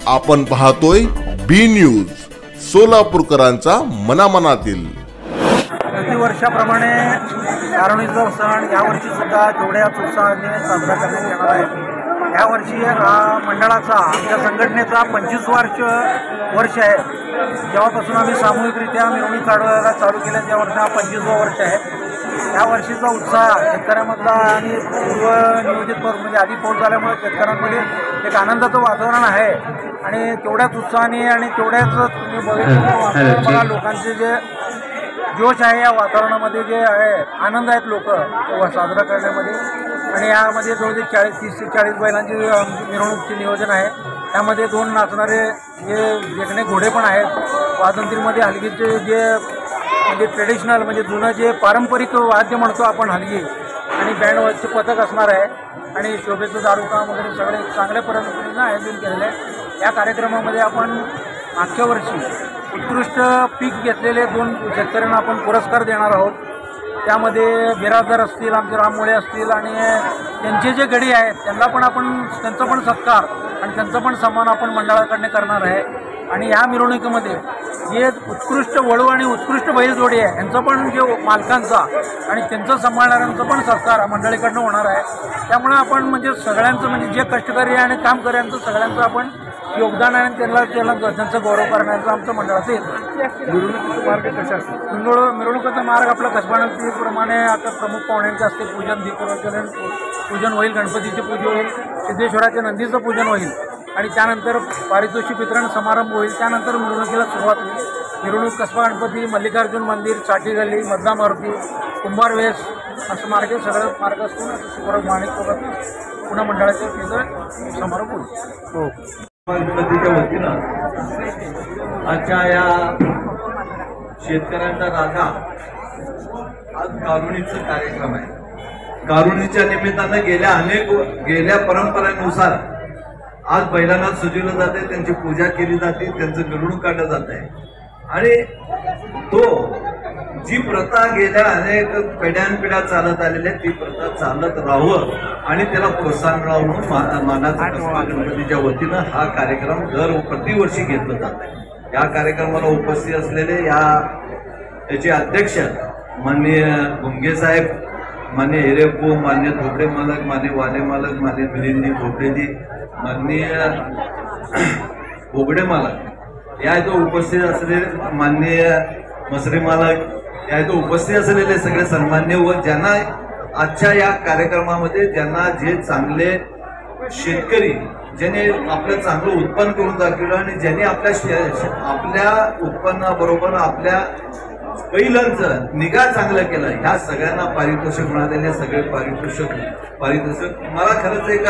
आपण पाहतोय बी न्यूज, सोलापूरकरांचा मनामनातील। प्रतिवर्षाप्रमाणे कारुणीचा सण यावर्षी सुद्धा तेवढ्याच उत्साहाने साजरा करण्यात येणार आहे। यावर्षी मंडळाचा, आमच्या संघटनेचा 25 वर्ष आहे। जेव्हापासून आम्ही सामूहिकरित्या मिरवणूक काढायला चालू केलं त्या वर्षी 25वं वर्ष आहे। या वर्षीचा उत्साह शेतकऱ्यांमधला आणि पूर्वनियोजित म्हणजे आधी पाऊस झाल्यामुळे शेतकऱ्यांमध्ये एक आनंदाचं वातावरण आहे आणि तेवढ्याच उत्साहाने आणि तेवढ्याच तुम्ही बघा लोकांचे जे जोश आहे या वातावरणामध्ये जे आहे आनंद आहेत लोक साजरा करण्यामध्ये। आणि यामध्ये जवळजवळ 30 ते 40 बैलांची मिरवणूकचे नियोजन आहे। त्यामध्ये 2 नाचणारे जे वेगळे घोडे पण आहेत। वाजंत्रीमध्ये हलगीचे जे म्हणजे ट्रेडिशनल म्हणजे जुनं जे पारंपरिक वाद्य म्हणतो आपण हलगी आणि बँडचे पथक असणार आहे आणि शोभेचं दारूकाम वगैरे सगळे चांगल्या पद्धतीनं आयोजन केलेलं आहे। या कार्यक्रमामध्ये आपण मागच्या वर्षी उत्कृष्ट पीक घेतलेले 2 शेतकऱ्यांना आपण पुरस्कार देणार आहोत। त्यामध्ये बिराजदार असतील, आमचे राममुळे असतील आणि त्यांचे जे गडी आहेत त्यांना पण आपण त्यांचा पण सत्कार आणि त्यांचा पण सन्मान आपण मंडळाकडनं करणार आहे। आणि या मिरवणुकीमध्ये जे उत्कृष्ट वळू आणि उत्कृष्ट बैलजोडी आहे यांचं पण जे मालकांचा आणि त्यांचं सांभाळणाऱ्यांचा पण सत्कार मंडळीकडनं होणार आहे। त्यामुळे आपण म्हणजे सगळ्यांचं म्हणजे जे कष्टकरी आणि कामकऱ्यांचं सगळ्यांचं आपण योगदान आहे त्यांना त्यांचा गौरव करण्याचं आमचं मंडळाचं येतं। मिरवणुकीचा मार्ग कशा असतो? मिरवणुकीचा मार्ग आपला कसबानप्रमाणे आता प्रमुख पाहुण्यांचं असते पूजन, दीपप्रज्वलन पूजन होईल, गणपतीचे पूजन होईल, सिद्धेश्वराच्या नंदीचं पूजन होईल आणि त्यानंतर पारितोषिक वितरण समारंभ होईल। त्यानंतर मिरवणुकीला सुरुवात होईल। मिरवणूक कसबा गणपती, मल्लिकार्जुन मंदिर, साठी गल्ली, मद्दा मारुती, कुंभार वेस असं सगळं मार्ग असून शुक्रवार माणिकसोबत पुन्हा मंडळाच्या तिथं समारोप होईल। गणपतीच्या वतीनं आजच्या या शेतकऱ्यांचा राजा आज कारुणीचा कार्यक्रम आहे। कारुणीच्या निमित्तानं गेल्या परंपरेनुसार आज बैलांना सजवलं जाते, त्यांची पूजा केली जाते, त्यांचं मिरवणूक काढलं जात आहे आणि जी प्रथा गेल्या अनेक पिढ्यानपिढ्या चालत आलेली आहे ती प्रथा चालत राहावं आणि त्याला प्रोत्साहन मिळावं म्हणून मानाचा कसबा गणपतीच्या वतीनं हा कार्यक्रम प्रतिवर्षी घेतला जात आहे। या कार्यक्रमाला उपस्थित असलेले याचे अध्यक्ष माननीय भुंगे साहेब, माननीय हिरेप्पू, माननीय धोबडे मालक, माननीय वाले मालक, माननीय मिलिंदजी धोबडेजी, माननीय बोगडे मालक, या इथं उपस्थित असलेले माननीय मसरे मालक, या इथं उपस्थित असलेले सगळे सन्मान्य व ज्यांना आजच्या या कार्यक्रमामध्ये ज्यांना जे चांगले शेतकरी ज्यांनी आपलं चांगलं उत्पन्न करून दाखवलं आणि ज्यांनी आपल्या उत्पन्नाबरोबर आपल्या बैलांचं निगा चांगलं केलं ह्या सगळ्यांना पारितोषिक मिळालेले सगळे पारितोषिक मला खरंच एक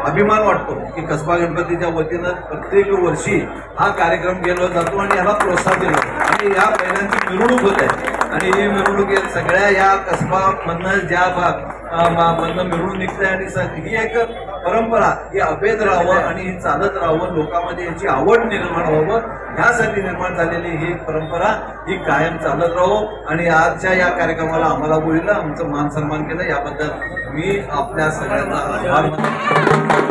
अभिमान वाटतो की कसबा गणपतीच्या वतीनं प्रत्येक वर्षी हा कार्यक्रम केला जातो आणि याला प्रोत्साहन दिलं आणि या बैलांची मिरवणूक होत आहे आणि ही मिरवणूक सगळ्या या कसबामधनं ज्या मधनं मिरवणूक निघते आणि ही एक परंपरा ही अभेद राहावं आणि ही चालत राहावं, लोकांमध्ये याची आवड निर्माण व्हावं ह्यासाठी निर्माण झालेली ही परंपरा ही कायम चालत राहावं आणि आजच्या या कार्यक्रमाला आम्हाला बोललं, आमचं मान सन्मान केलं याबद्दल मी आपल्या सगळ्यांचा आभार मानतो।